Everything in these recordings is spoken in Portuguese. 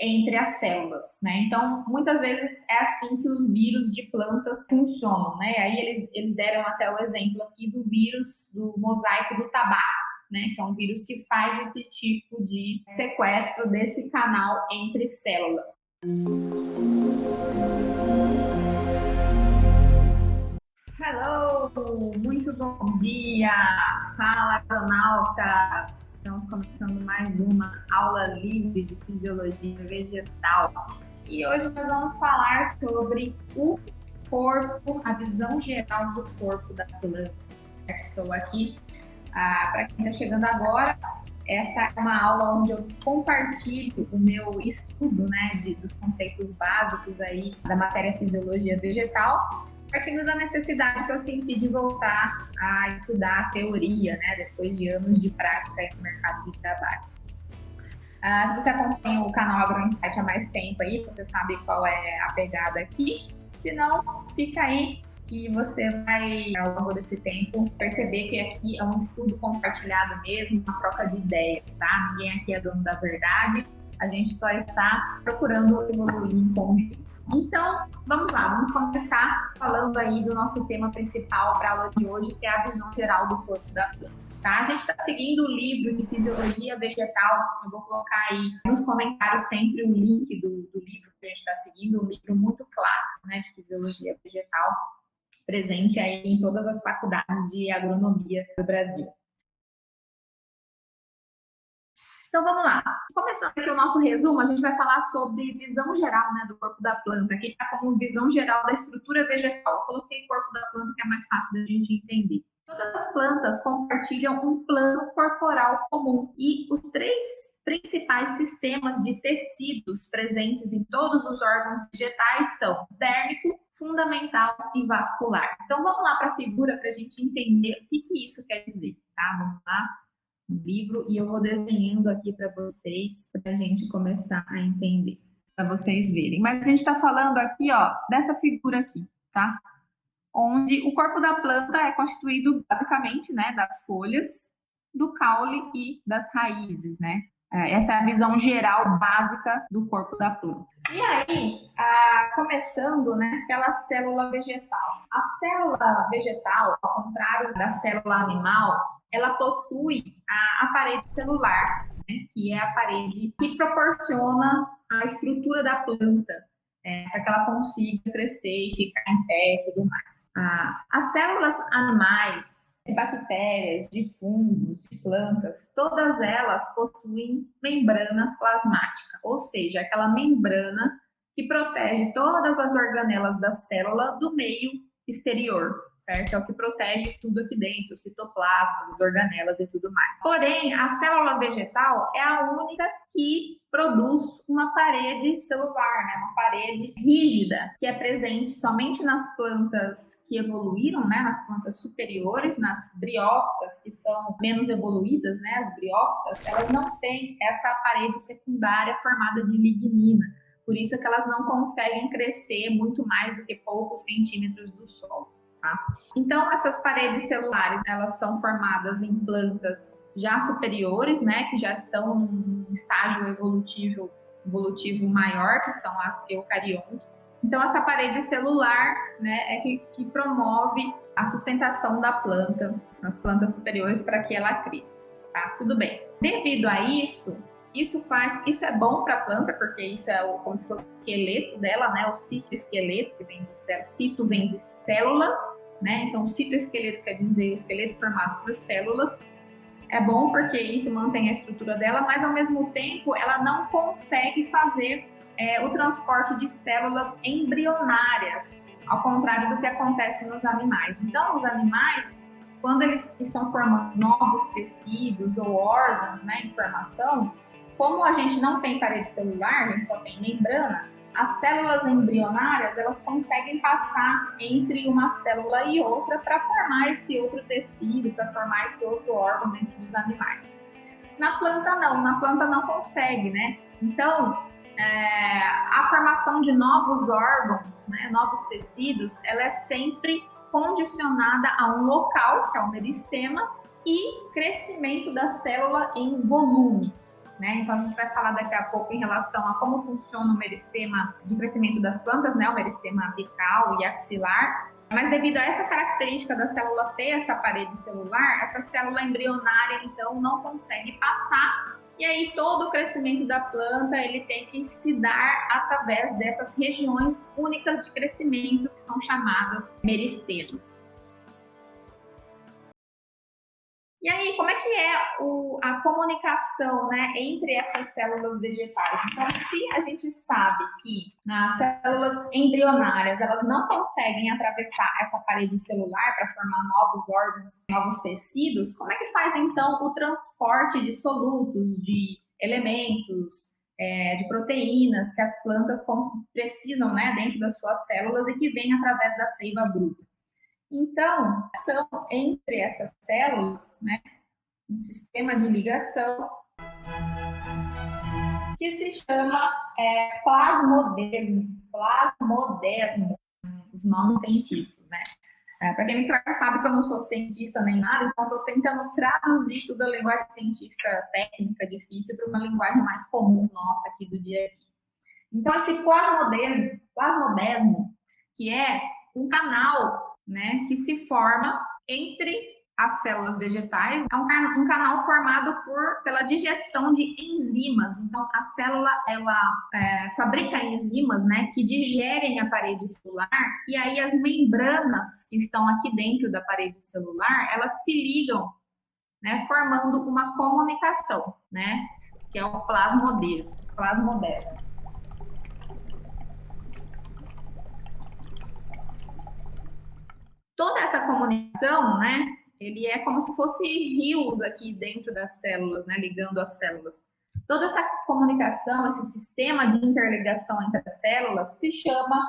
entre as células, né? Então, muitas vezes é assim que os vírus de plantas funcionam, né? Aí eles deram até o exemplo aqui do vírus do mosaico do tabaco, né? Que é um vírus que faz esse tipo de sequestro desse canal entre células. Hello, muito bom dia! Fala, astronautas! Estamos começando mais uma aula livre de fisiologia vegetal. E hoje nós vamos falar sobre o corpo, a visão geral do corpo da planta. Estou aqui, para quem está chegando agora, essa é uma aula onde eu compartilho o meu estudo, né, dos conceitos básicos aí da matéria fisiologia vegetal, partindo da necessidade que eu senti de voltar a estudar a teoria, né, depois de anos de prática no mercado de trabalho. Se você acompanha o canal AgroInsight há mais tempo aí, você sabe qual é a pegada aqui. Se não, fica aí que você vai, ao longo desse tempo, perceber que aqui é um estudo compartilhado mesmo, uma troca de ideias, tá? Ninguém aqui é dono da verdade, a gente só está procurando evoluir em conjunto. Então, vamos lá, vamos começar falando aí do nosso tema principal para a aula de hoje, que é a visão geral do corpo da planta. Tá? A gente está seguindo o livro de Fisiologia Vegetal, eu vou colocar aí nos comentários sempre o link do livro que a gente está seguindo, um livro muito clássico, né, de Fisiologia Vegetal, presente aí em todas as faculdades de agronomia do Brasil. Então vamos lá. Começando aqui o nosso resumo, a gente vai falar sobre visão geral, né, do corpo da planta. Aqui está como visão geral da estrutura vegetal. Eu coloquei corpo da planta que é mais fácil da gente entender. Todas as plantas compartilham um plano corporal comum e os três principais sistemas de tecidos presentes em todos os órgãos vegetais são dérmico, fundamental e vascular. Então vamos lá para a figura para a gente entender o que isso quer dizer, tá? Vamos lá no livro e eu vou desenhando aqui para vocês, para a gente começar a entender, para vocês verem. Mas a gente está falando aqui, ó, dessa figura aqui, tá? Onde o corpo da planta é constituído basicamente, né, das folhas, do caule e das raízes, né? Essa é a visão geral básica do corpo da planta. E aí, começando, né, pela célula vegetal. A célula vegetal, ao contrário da célula animal, ela possui a parede celular, né, que é a parede que proporciona a estrutura da planta, para que ela consiga crescer e ficar em pé e tudo mais. As células animais, de bactérias, de fungos, de plantas, todas elas possuem membrana plasmática, ou seja, aquela membrana que protege todas as organelas da célula do meio exterior, certo? É o que protege tudo aqui dentro, o citoplasma, as organelas e tudo mais. Porém, a célula vegetal é a única que produz uma parede celular, né? Uma parede rígida, que é presente somente nas plantas que evoluíram, né? Nas plantas superiores, nas briófitas, que são menos evoluídas, né? As briófitas, elas não têm essa parede secundária formada de lignina. Por isso é que elas não conseguem crescer muito mais do que poucos centímetros do solo. Tá? Então, essas paredes celulares, elas são formadas em plantas já superiores, né, que já estão num estágio evolutivo maior, que são as eucariontes. Então, essa parede celular, né, é que promove a sustentação da planta, nas plantas superiores, para que ela cresça. Tá? Tudo bem. Devido a isso é bom para a planta, porque isso é como se fosse o esqueleto dela, né? O citoesqueleto, que vem de célula. Cito vem de célula, né? Então, o citoesqueleto quer dizer o esqueleto formado por células. É bom porque isso mantém a estrutura dela, mas ao mesmo tempo ela não consegue fazer o transporte de células embrionárias, ao contrário do que acontece nos animais. Então, os animais, quando eles estão formando novos tecidos ou órgãos, né, em formação, como a gente não tem parede celular, a gente só tem membrana, as células embrionárias, elas conseguem passar entre uma célula e outra para formar esse outro tecido, para formar esse outro órgão dentro dos animais. Na planta não consegue, né? Então, a formação de novos órgãos, né, novos tecidos, ela é sempre condicionada a um local, que é o meristema, e crescimento da célula em volume. né? Então a gente vai falar daqui a pouco em relação a como funciona o meristema de crescimento das plantas, né? O meristema apical e axilar. Mas devido a essa característica da célula ter essa parede celular, essa célula embrionária, então, não consegue passar. E aí todo o crescimento da planta, ele tem que se dar através dessas regiões únicas de crescimento, que são chamadas meristemas. E aí, como é que é a comunicação, né, entre essas células vegetais? Então, se a gente sabe que as células embrionárias, elas não conseguem atravessar essa parede celular para formar novos órgãos, novos tecidos, como é que faz, então, o transporte de solutos, de elementos, de proteínas que as plantas precisam, né, dentro das suas células e que vem através da seiva bruta? Então, são entre essas células, né, um sistema de ligação que se chama plasmodesmo. Plasmodesmo, os nomes científicos, né? Para quem me conhece sabe que eu não sou cientista nem nada, então estou tentando traduzir toda a linguagem científica técnica difícil para uma linguagem mais comum nossa aqui do dia a dia. Então, esse plasmodesmo, que é um canal, né, que se forma entre as células vegetais, é um canal formado pela digestão de enzimas. Então, a célula, ela fabrica enzimas, né, que digerem a parede celular, e aí as membranas que estão aqui dentro da parede celular, elas se ligam, né, formando uma comunicação, né, que é o plasmodesmo. Toda essa comunicação, né, ele é como se fosse rios aqui dentro das células, né, ligando as células. Toda essa comunicação, esse sistema de interligação entre as células se chama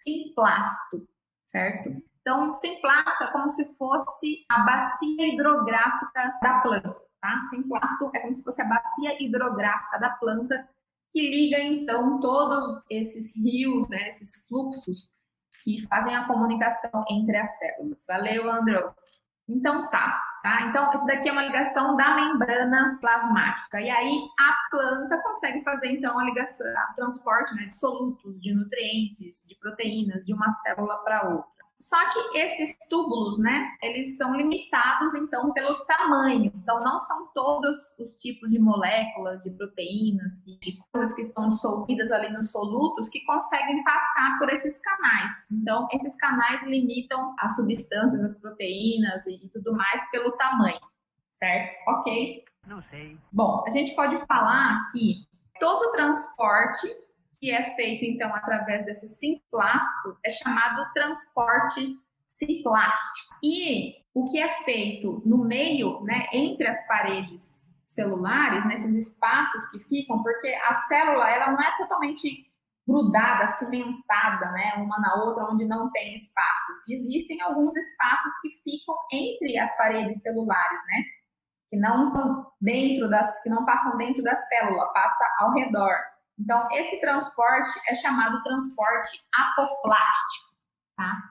simplasto, certo? Então, simplasto é como se fosse a bacia hidrográfica da planta, tá? Simplasto é como se fosse a bacia hidrográfica da planta que liga, então, todos esses rios, né, esses fluxos que fazem a comunicação entre as células. Valeu, Andros. Então tá. Então, isso daqui é uma ligação da membrana plasmática. E aí, a planta consegue fazer, então, a ligação, o transporte, né, de solutos, de nutrientes, de proteínas, de uma célula para outra. Só que esses túbulos, né, eles são limitados, então, pelo tamanho. Então, não são todos os tipos de moléculas, de proteínas, de coisas que estão dissolvidas ali nos solutos que conseguem passar por esses canais. Então, esses canais limitam as substâncias, as proteínas e tudo mais pelo tamanho, certo? Ok? Não sei. Bom, a gente pode falar que todo o transporte que é feito, então, através desse simplasto, é chamado transporte ciclástico. E o que é feito no meio, né, entre as paredes celulares, nesses espaços que ficam, porque a célula, ela não é totalmente grudada, cimentada, né, uma na outra, onde não tem espaço. Existem alguns espaços que ficam entre as paredes celulares, né, que não passam dentro da célula, passa ao redor. Então, esse transporte é chamado transporte apoplástico, tá?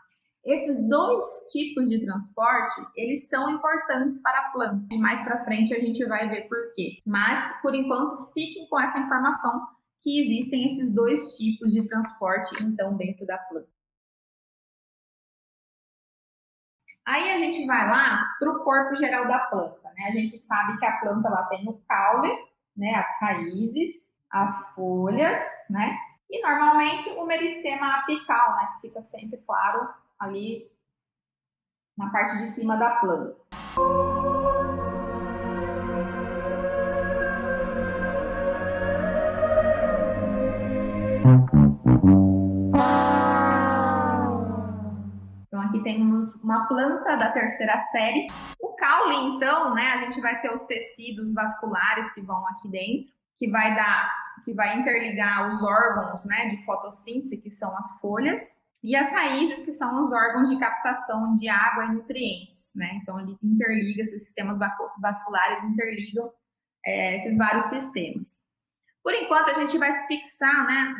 Esses dois tipos de transporte, eles são importantes para a planta. E mais para frente a gente vai ver por quê. Mas, por enquanto, fiquem com essa informação que existem esses dois tipos de transporte, então, dentro da planta. Aí a gente vai lá para o corpo geral da planta, né? A gente sabe que a planta ela tem o caule, né? As raízes, as folhas, né? E normalmente o meristema apical, né? Que fica sempre claro ali na parte de cima da planta. Então aqui temos uma planta da terceira série. O caule, então, né? A gente vai ter os tecidos vasculares que vão aqui dentro, que vai interligar os órgãos, né, de fotossíntese, que são as folhas, e as raízes, que são os órgãos de captação de água e nutrientes, né? Então ele interliga, esses sistemas vasculares interligam esses vários sistemas. Por enquanto, a gente vai se fixar, né,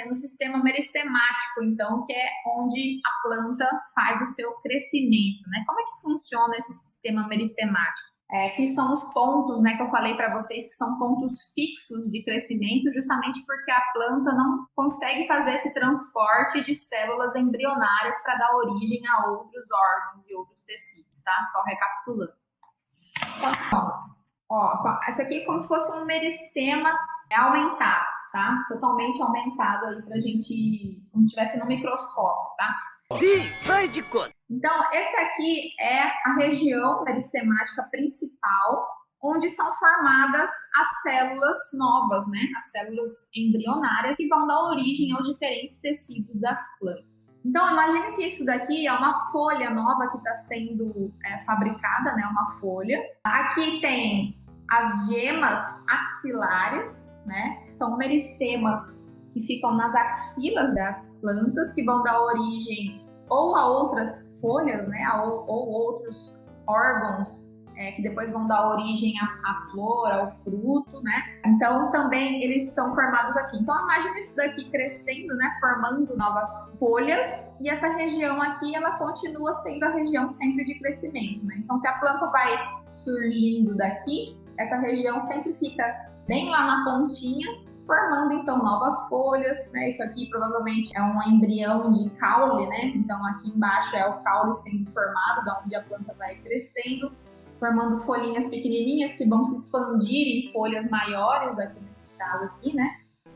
no sistema meristemático, então, que é onde a planta faz o seu crescimento, né? Como é que funciona esse sistema meristemático? que são os pontos, né, que eu falei para vocês, que são pontos fixos de crescimento, justamente porque a planta não consegue fazer esse transporte de células embrionárias para dar origem a outros órgãos e outros tecidos, tá? Só recapitulando. Então, ó, essa aqui é como se fosse um meristema aumentado, tá? Totalmente aumentado aí pra gente, como se estivesse no microscópio, tá? Sim, faz de conta. Então, essa aqui é a região meristemática principal, onde são formadas as células novas, né? As células embrionárias que vão dar origem aos diferentes tecidos das plantas. Então, imagine que isso daqui é uma folha nova que está sendo fabricada, né? Uma folha. Aqui tem as gemas axilares, né? São meristemas que ficam nas axilas das plantas, que vão dar origem ou a outras folhas, né? Ou outros órgãos que depois vão dar origem à flor, ao fruto, né? Então, também eles são formados aqui. Então, imagina isso daqui crescendo, né? Formando novas folhas. E essa região aqui, ela continua sendo a região sempre de crescimento, né? Então, se a planta vai surgindo daqui, essa região sempre fica bem lá na pontinha, formando, então, novas folhas, né? Isso aqui provavelmente é um embrião de caule, né? Então, aqui embaixo é o caule sendo formado, da onde a planta vai crescendo, formando folhinhas pequenininhas que vão se expandir em folhas maiores, aqui nesse caso aqui, né?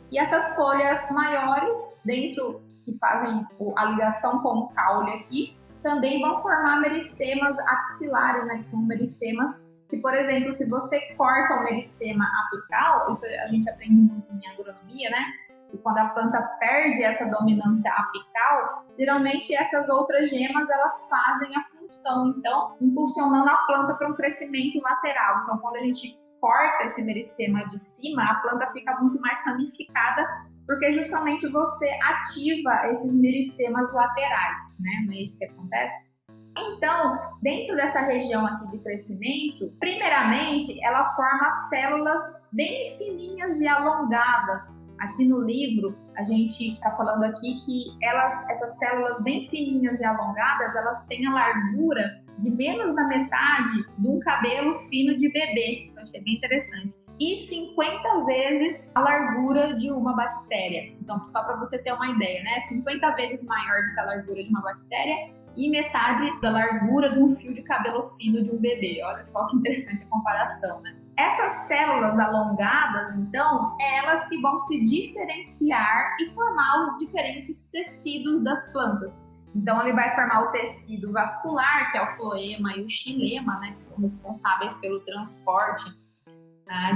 E essas folhas maiores, dentro que fazem a ligação com o caule aqui, também vão formar meristemas axilares, né? Que são meristemas que, por exemplo, se você corta o meristema apical, isso a gente aprende muito em agronomia, né? E quando a planta perde essa dominância apical, geralmente essas outras gemas, elas fazem a função, então, impulsionando a planta para um crescimento lateral. Então, quando a gente corta esse meristema de cima, a planta fica muito mais ramificada, porque justamente você ativa esses meristemas laterais, né? Não é isso que acontece? Então, dentro dessa região aqui de crescimento, primeiramente, ela forma células bem fininhas e alongadas. Aqui no livro, a gente está falando aqui que essas células bem fininhas e alongadas, elas têm a largura de menos da metade de um cabelo fino de bebê. Eu achei bem interessante. E 50 vezes a largura de uma bactéria. Então, só para você ter uma ideia, né? 50 vezes maior do que a largura de uma bactéria e metade da largura de um fio de cabelo fino de um bebê. Olha só que interessante a comparação, né? Essas células alongadas, então, elas que vão se diferenciar e formar os diferentes tecidos das plantas. Então, ele vai formar o tecido vascular, que é o floema e o xilema, né, que são responsáveis pelo transporte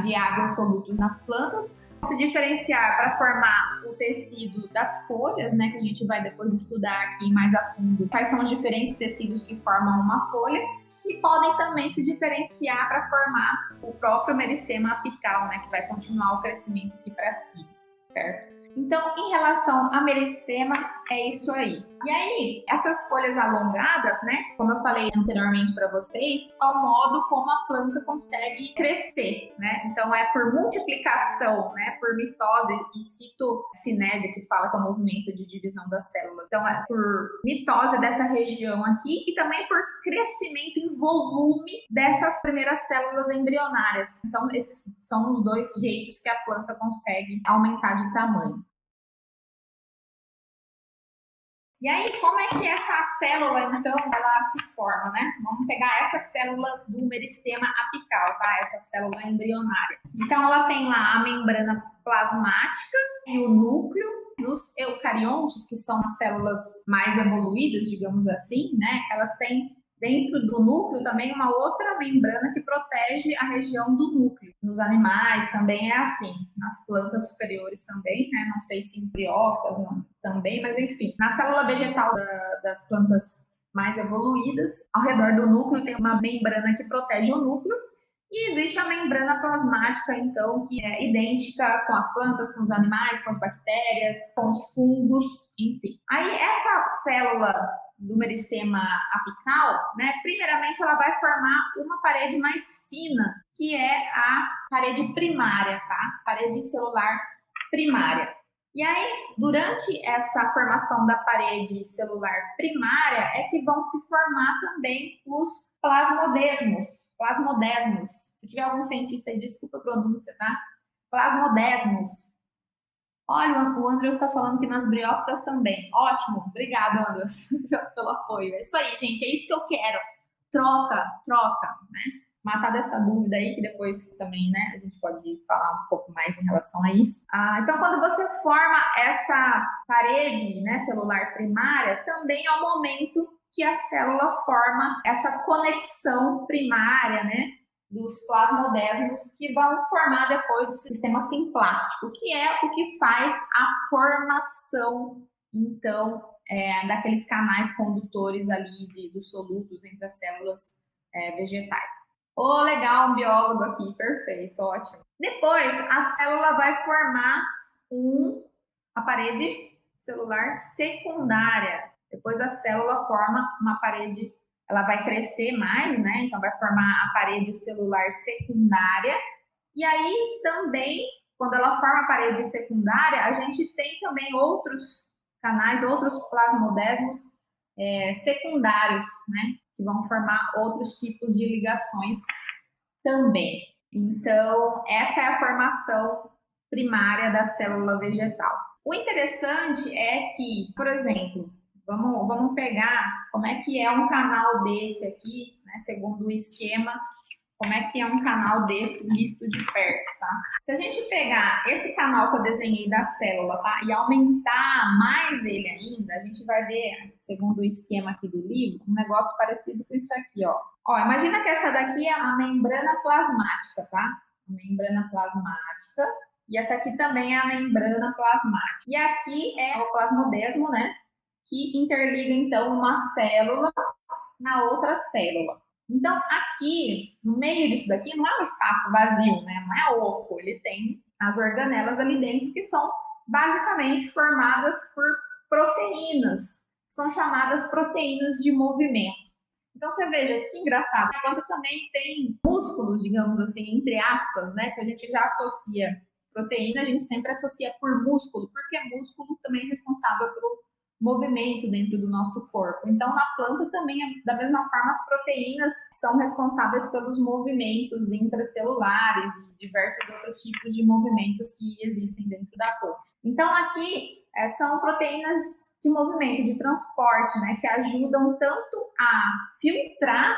de água e solutos nas plantas. Se diferenciar para formar o tecido das folhas, né, que a gente vai depois estudar aqui mais a fundo quais são os diferentes tecidos que formam uma folha, e podem também se diferenciar para formar o próprio meristema apical, né, que vai continuar o crescimento aqui para cima, certo? Então, em relação a meristema, é isso aí. E aí, essas folhas alongadas, né, como eu falei anteriormente para vocês, é o modo como a planta consegue crescer, né? Então, é por multiplicação, né, por mitose e citocinese, que fala que é o movimento de divisão das células. Então, é por mitose dessa região aqui e também por crescimento em volume dessas primeiras células embrionárias. Então, esses são os dois jeitos que a planta consegue aumentar de tamanho. E aí, como é que essa célula, então, ela se forma, né? Vamos pegar essa célula do meristema apical, tá? Essa célula embrionária. Então, ela tem lá a membrana plasmática e o núcleo. Nos eucariontes, que são as células mais evoluídas, digamos assim, né? Elas têm dentro do núcleo também uma outra membrana que protege a região do núcleo. Nos animais também é assim, nas plantas superiores também, né? Não sei se em briófitas também, mas enfim. Na célula vegetal das plantas mais evoluídas, ao redor do núcleo tem uma membrana que protege o núcleo, e existe a membrana plasmática, então, que é idêntica com as plantas, com os animais, com as bactérias, com os fungos, enfim. Aí essa célula do meristema apical, né, primeiramente ela vai formar uma parede mais fina, que é a parede primária, tá? Parede celular primária. E aí, durante essa formação da parede celular primária, é que vão se formar também os plasmodesmos, Plasmodesmos. Se tiver algum cientista aí, desculpa a pronúncia, tá? Plasmodesmos. Olha, o Andrews está falando que nas briófitas também. Ótimo, obrigado, Andrews, pelo apoio. É isso aí, gente, é isso que eu quero. Troca, troca, né? Matar dessa dúvida aí, que depois também, né, a gente pode falar um pouco mais em relação a isso. Então, quando você forma essa parede, né, celular primária, também é o momento que a célula forma essa conexão primária, né, dos plasmodesmos que vão formar depois o sistema simplástico, que é o que faz a formação, então, daqueles canais condutores ali dos solutos entre as células vegetais. Oh, legal, um biólogo aqui, perfeito, ótimo. Depois, a célula vai formar a parede celular secundária. Depois a célula forma uma parede, ela vai crescer mais, né? Então vai formar a parede celular secundária. E aí também, quando ela forma a parede secundária, a gente tem também outros canais, outros plasmodesmos secundários, né? Que vão formar outros tipos de ligações também. Então, essa é a formação primária da célula vegetal. O interessante é que, por exemplo, vamos pegar como é que é um canal desse aqui, né, segundo o esquema, como é que é um canal desse visto de perto, tá? Se a gente pegar esse canal que eu desenhei da célula, tá, e aumentar mais ele ainda, a gente vai ver, segundo o esquema aqui do livro, um negócio parecido com isso aqui, ó. Ó, imagina que essa daqui é a membrana plasmática, tá? A membrana plasmática. E essa aqui também é a membrana plasmática. E aqui é o plasmodesmo, né? Que interliga, então, uma célula na outra célula. Então, aqui, no meio disso daqui, não é um espaço vazio, né? Não é oco. Ele tem as organelas ali dentro que são basicamente formadas por proteínas. São chamadas proteínas de movimento. Então, você veja que engraçado. A planta também tem músculos, digamos assim, entre aspas, né? Que a gente já associa proteína, a gente sempre associa por músculo, porque músculo também é responsável pelo movimento dentro do nosso corpo. Então, na planta também, da mesma forma, as proteínas são responsáveis pelos movimentos intracelulares e diversos outros tipos de movimentos que existem dentro da planta. Então, aqui são proteínas de movimento, de transporte, né, que ajudam tanto a filtrar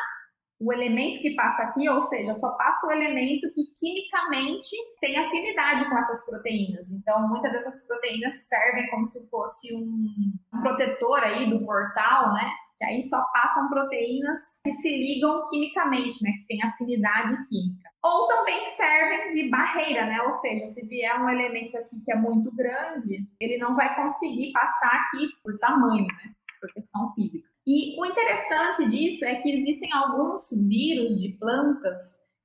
o elemento que passa aqui, ou seja, só passa o elemento que quimicamente tem afinidade com essas proteínas. Então, muitas dessas proteínas servem como se fosse um protetor aí do portal, né? Que aí só passam proteínas que se ligam quimicamente, né? Que tem afinidade química. Ou também servem de barreira, né? Ou seja, se vier um elemento aqui que é muito grande, ele não vai conseguir passar aqui por tamanho, né? Por questão física. E o interessante disso é que existem alguns vírus de plantas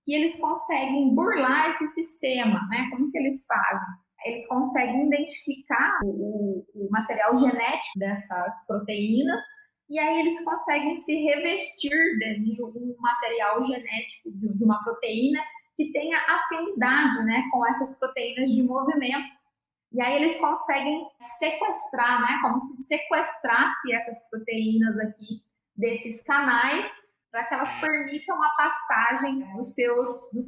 que eles conseguem burlar esse sistema, né? Como que eles fazem? Eles conseguem identificar o material genético dessas proteínas e aí eles conseguem se revestir de um material genético, de uma proteína que tenha afinidade, né, com essas proteínas de movimento. E aí eles conseguem sequestrar, né? Como se sequestrasse essas proteínas aqui desses canais para que elas permitam a passagem dos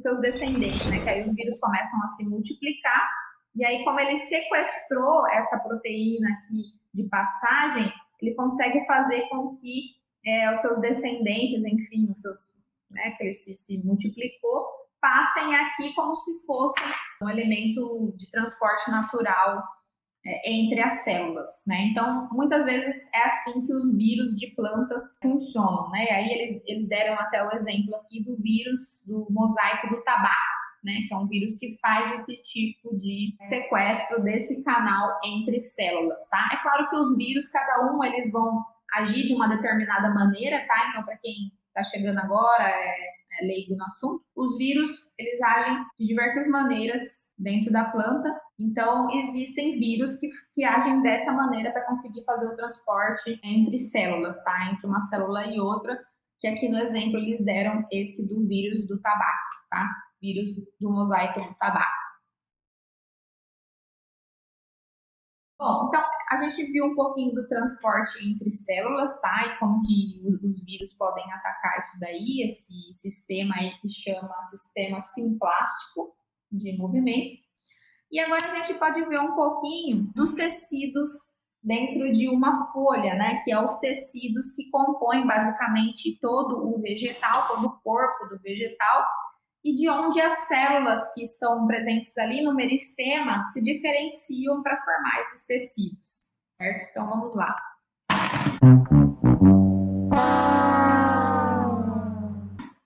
seus descendentes, né? Que aí os vírus começam a se multiplicar. E aí, como ele sequestrou essa proteína aqui de passagem, ele consegue fazer com que os seus descendentes, enfim, os seus, né, que ele se multiplicou, passem aqui como se fossem um elemento de transporte natural entre as células, né? Então, muitas vezes é assim que os vírus de plantas funcionam, né? Aí eles deram até o exemplo aqui do vírus do mosaico do tabaco, né? Que é um vírus que faz esse tipo de sequestro desse canal entre células, tá? É claro que os vírus, cada um, eles vão agir de uma determinada maneira, tá? Então, para quem está chegando agora, leigo no assunto, os vírus, eles agem de diversas maneiras dentro da planta, então existem vírus que agem dessa maneira para conseguir fazer o transporte entre células, tá? Entre uma célula e outra, que aqui no exemplo eles deram esse do vírus do tabaco, tá? Vírus do mosaico do tabaco. Bom, então a gente viu um pouquinho do transporte entre células, tá? E como que os vírus podem atacar isso daí, esse sistema aí que chama sistema simplástico de movimento. E agora a gente pode ver um pouquinho dos tecidos dentro de uma folha, né? Que é os tecidos que compõem basicamente todo o vegetal, todo o corpo do vegetal, e de onde as células que estão presentes ali no meristema se diferenciam para formar esses tecidos, certo? Então vamos lá.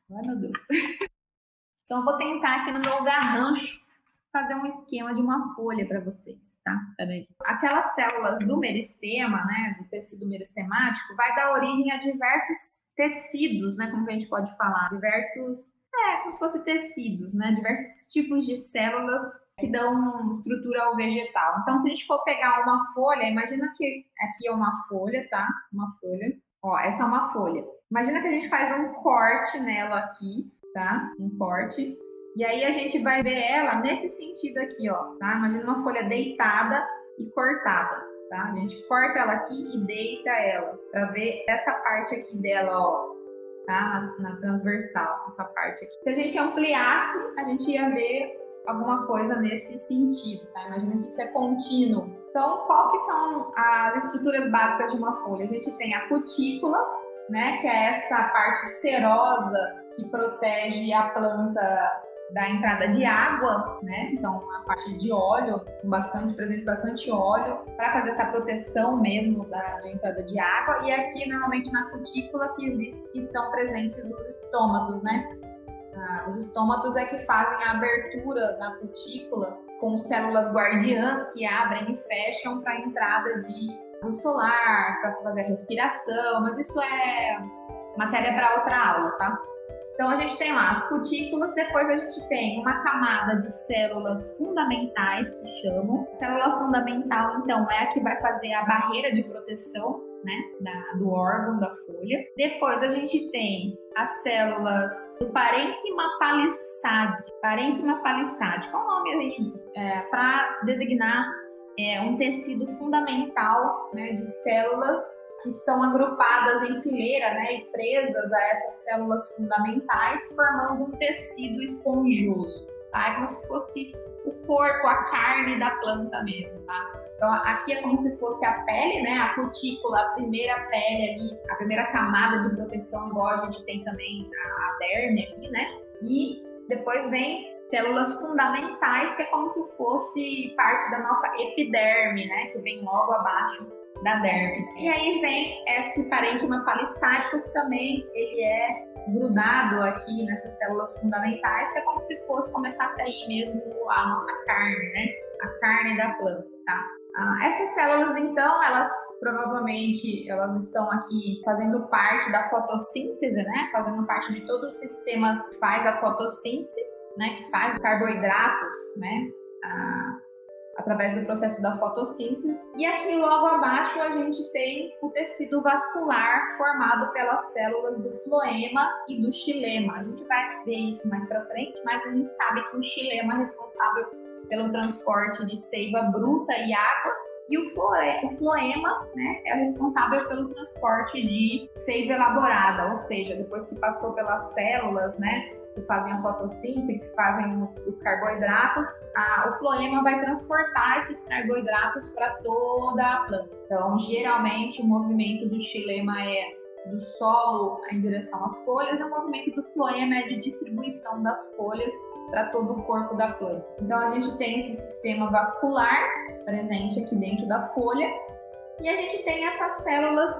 Ai, meu Deus. Então eu vou tentar aqui no meu garrancho fazer um esquema de uma folha para vocês, tá? Peraí. Aquelas células do meristema, né, do tecido meristemático, vai dar origem a diversos tecidos, né, como que a gente pode falar? Como se fossem tecidos, né, diversos tipos de células que dão estrutura ao vegetal. Então, se a gente for pegar uma folha, imagina que aqui é uma folha, tá? Uma folha. Ó, essa é uma folha. Imagina que a gente faz um corte nela aqui, tá? Um corte. E aí a gente vai ver ela nesse sentido aqui, ó, tá? Imagina uma folha deitada e cortada, tá? A gente corta ela aqui e deita ela, para ver essa parte aqui dela, ó, tá? Na transversal, essa parte aqui. Se a gente ampliasse, a gente ia ver alguma coisa nesse sentido, tá? Imagina que isso é contínuo. Então, qual que são as estruturas básicas de uma folha? A gente tem a cutícula, né? Que é essa parte serosa que protege a planta da entrada de água, né? Então, a parte de óleo, presente bastante óleo, para fazer essa proteção mesmo da entrada de água. E aqui, normalmente, na cutícula que estão presentes os estômatos, né? Os estômatos é que fazem a abertura da cutícula com células guardiãs que abrem e fecham para a entrada de luz solar, para fazer a respiração, mas isso é matéria para outra aula, tá? Então, a gente tem lá as cutículas, depois a gente tem uma camada de células fundamentais, que chamam. Célula fundamental, então, é a que vai fazer a barreira de proteção, né, do órgão, da folha. Depois a gente tem as células do parênquima palisade. Parênquima palisade, qual o nome aí? Para designar um tecido fundamental, né, de células que estão agrupadas em fileira, né, e presas a essas células fundamentais, formando um tecido esponjoso, tá? É como se fosse o corpo, a carne da planta mesmo, tá? Então, aqui é como se fosse a pele, né, a cutícula, a primeira pele ali, a primeira camada de proteção, igual a gente tem também a derme aqui, né? E depois vem células fundamentais, que é como se fosse parte da nossa epiderme, né, que vem logo abaixo da derme. E aí vem esse parênquima palissádico, que também ele é grudado aqui nessas células fundamentais, que é como se fosse começar a sair mesmo a nossa carne, né? A carne da planta, tá? Essas células, então, elas provavelmente elas estão aqui fazendo parte da fotossíntese, né? Fazendo parte de todo o sistema que faz a fotossíntese, né? Que faz os carboidratos, né? Através do processo da fotossíntese. E aqui logo abaixo a gente tem o tecido vascular formado pelas células do floema e do xilema. A gente vai ver isso mais para frente, mas a gente sabe que o xilema é responsável pelo transporte de seiva bruta e água, e o floema, né, é responsável pelo transporte de seiva elaborada, ou seja, depois que passou pelas células, né, que fazem a fotossíntese, que fazem os carboidratos, o floema vai transportar esses carboidratos para toda a planta. Então, geralmente, o movimento do xilema é do solo em direção às folhas, e o movimento do floema é de distribuição das folhas para todo o corpo da planta. Então, a gente tem esse sistema vascular presente aqui dentro da folha, e a gente tem essas células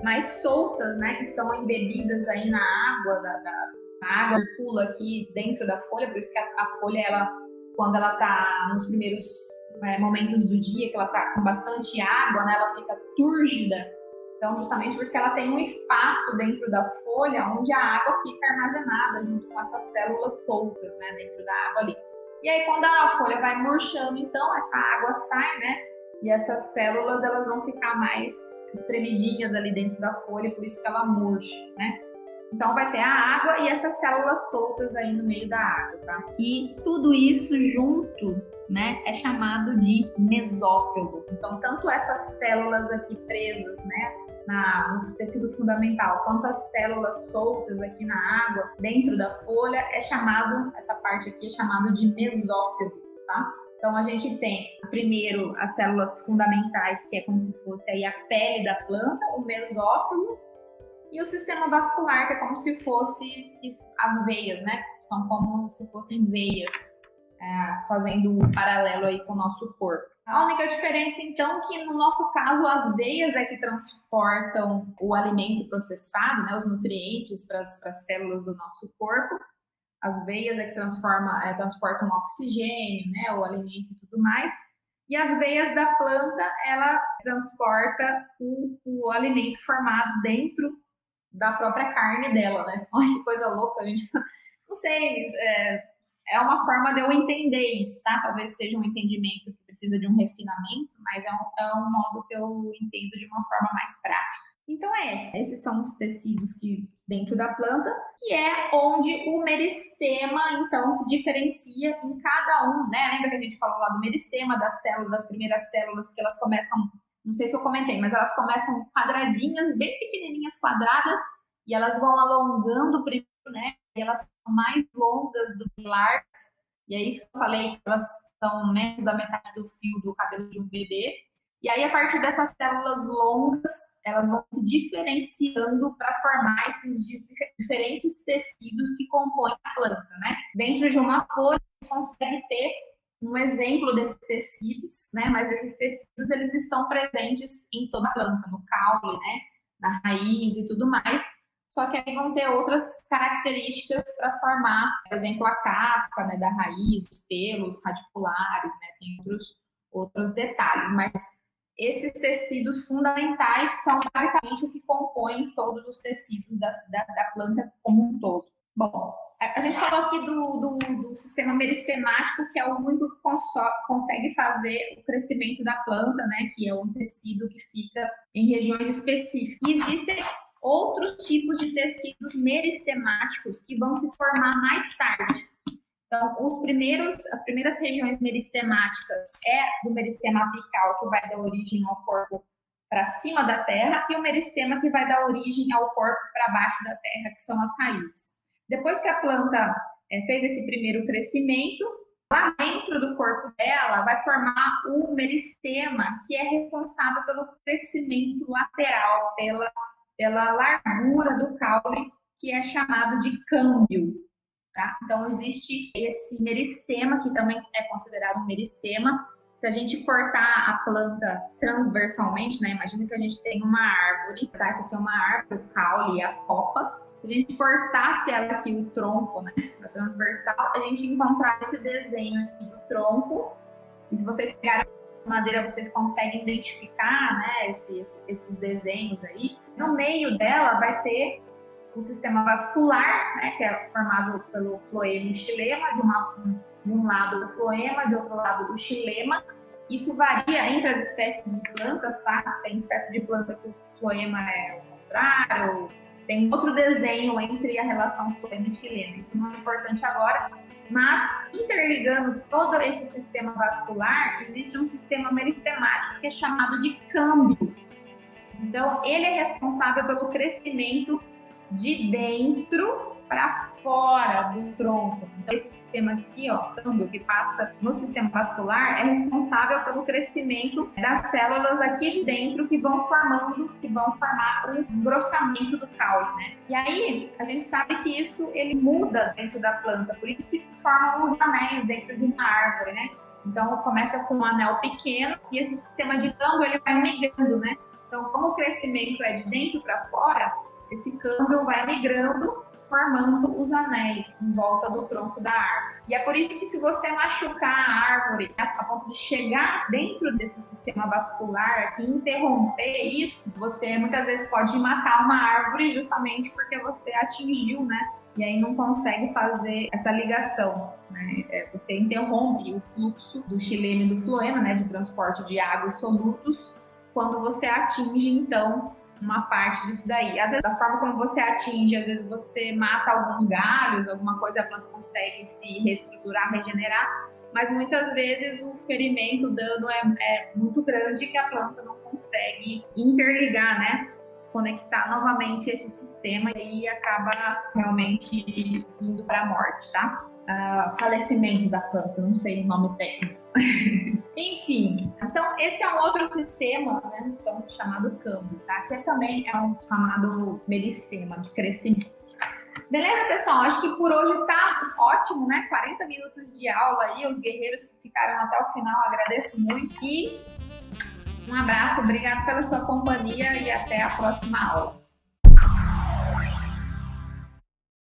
mais soltas, né, que estão embebidas aí na água a água pula aqui dentro da folha, por isso que a folha, quando ela está nos primeiros momentos do dia, que ela está com bastante água, né, ela fica túrgida. Então, justamente porque ela tem um espaço dentro da folha onde a água fica armazenada junto com essas células soltas, né, dentro da água ali. E aí, quando a folha vai murchando, então, essa água sai, né, e essas células, elas vão ficar mais espremidinhas ali dentro da folha, por isso que ela murcha, né. Então vai ter a água e essas células soltas aí no meio da água, tá? E tudo isso junto, né, é chamado de mesófilo. Então, tanto essas células aqui presas, né, no tecido fundamental, quanto as células soltas aqui na água, dentro da folha, essa parte aqui é chamado de mesófilo, tá? Então, a gente tem, primeiro, as células fundamentais, que é como se fosse aí a pele da planta, o mesófilo, e o sistema vascular, que é como se fosse as veias, né? São como se fossem veias, fazendo um paralelo aí com o nosso corpo. A única diferença, então, que no nosso caso, as veias é que transportam o alimento processado, né? Os nutrientes para as células do nosso corpo. As veias é que transportam oxigênio, né? O alimento e tudo mais. E as veias da planta, ela transporta o alimento formado dentro da própria carne dela, né? Olha que coisa louca, a gente. Não sei, é uma forma de eu entender isso, tá? Talvez seja um entendimento que precisa de um refinamento, mas é um modo que eu entendo de uma forma mais prática. Então esses são os tecidos que dentro da planta, que é onde o meristema, então, se diferencia em cada um, né? Lembra que a gente falou lá do meristema, das primeiras células, que elas começam, não sei se eu comentei, mas elas começam quadradinhas, bem pequenininhas, quadradas, e elas vão alongando primeiro, né? E elas são mais longas do que largas, e é isso que eu falei, que elas são menos da metade do fio do cabelo de um bebê. E aí, a partir dessas células longas, elas vão se diferenciando para formar esses diferentes tecidos que compõem a planta, né? Dentro de uma folha, a gente consegue ter um exemplo desses tecidos, né? Mas esses tecidos, eles estão presentes em toda a planta, no caule, né? Na raiz e tudo mais. Só que aí vão ter outras características para formar, por exemplo, a casca, né, da raiz, os pelos radiculares, né? Tem outros detalhes, mas esses tecidos fundamentais são basicamente o que compõe todos os tecidos da planta como um todo. Bom, a gente falou aqui do sistema meristemático, que é o único que consegue fazer o crescimento da planta, né? Que é um tecido que fica em regiões específicas. E existem outros tipos de tecidos meristemáticos que vão se formar mais tarde. Então, as primeiras regiões meristemáticas é do meristema apical, que vai dar origem ao corpo para cima da terra, e o meristema que vai dar origem ao corpo para baixo da terra, que são as raízes. Depois que a planta fez esse primeiro crescimento, lá dentro do corpo dela vai formar o meristema, que é responsável pelo crescimento lateral, pela largura do caule, que é chamado de câmbio. Tá? Então, existe esse meristema, que também é considerado um meristema. Se a gente cortar a planta transversalmente, né? Imagina que a gente tem uma árvore, tá? Essa aqui é uma árvore, o caule e a copa. Se a gente cortasse ela aqui, o tronco, né? A transversal, a gente encontrar esse desenho aqui do tronco. E se vocês pegarem a madeira, vocês conseguem identificar, né? Esses desenhos aí. No meio dela vai ter o sistema vascular, né, que é formado pelo floema e xilema, de um lado o floema, de outro lado o xilema. Isso varia entre as espécies de plantas, tá? Tem espécie de planta que o floema é o contrário, tem outro desenho entre a relação floema e xilema. Isso não é importante agora, mas interligando todo esse sistema vascular, existe um sistema meristemático que é chamado de câmbio. Então, ele é responsável pelo crescimento de dentro para fora do tronco. Então, esse sistema aqui, ó, câmbio, que passa no sistema vascular, é responsável pelo crescimento das células aqui de dentro que vão formar o engrossamento do caule, né? E aí, a gente sabe que isso, ele muda dentro da planta, por isso que formam os anéis dentro de uma árvore, né? Então, começa com um anel pequeno e esse sistema de câmbio, ele vai migrando, né? Então, como o crescimento é de dentro para fora, esse câmbio vai migrando, formando os anéis em volta do tronco da árvore. E é por isso que se você machucar a árvore a ponto de chegar dentro desse sistema vascular e interromper isso, você muitas vezes pode matar uma árvore justamente porque você atingiu, né? E aí não consegue fazer essa ligação, né? Você interrompe o fluxo do xilema e do floema, né? De transporte de água e solutos, quando você atinge, então, uma parte disso daí. Às vezes, da forma como você atinge, às vezes você mata alguns galhos, alguma coisa, a planta consegue se reestruturar, regenerar, mas muitas vezes o ferimento, o dano é muito grande que a planta não consegue interligar, né? Conectar novamente esse sistema e acaba realmente indo para a morte, tá? Falecimento da planta, não sei o nome técnico. Enfim, então esse é um outro sistema, né, então, chamado câmbio, tá? Que também é um chamado meristema de crescimento. Beleza, pessoal? Acho que por hoje tá ótimo, né? 40 minutos de aula aí, os guerreiros que ficaram até o final, agradeço muito. E um abraço, obrigado pela sua companhia e até a próxima aula.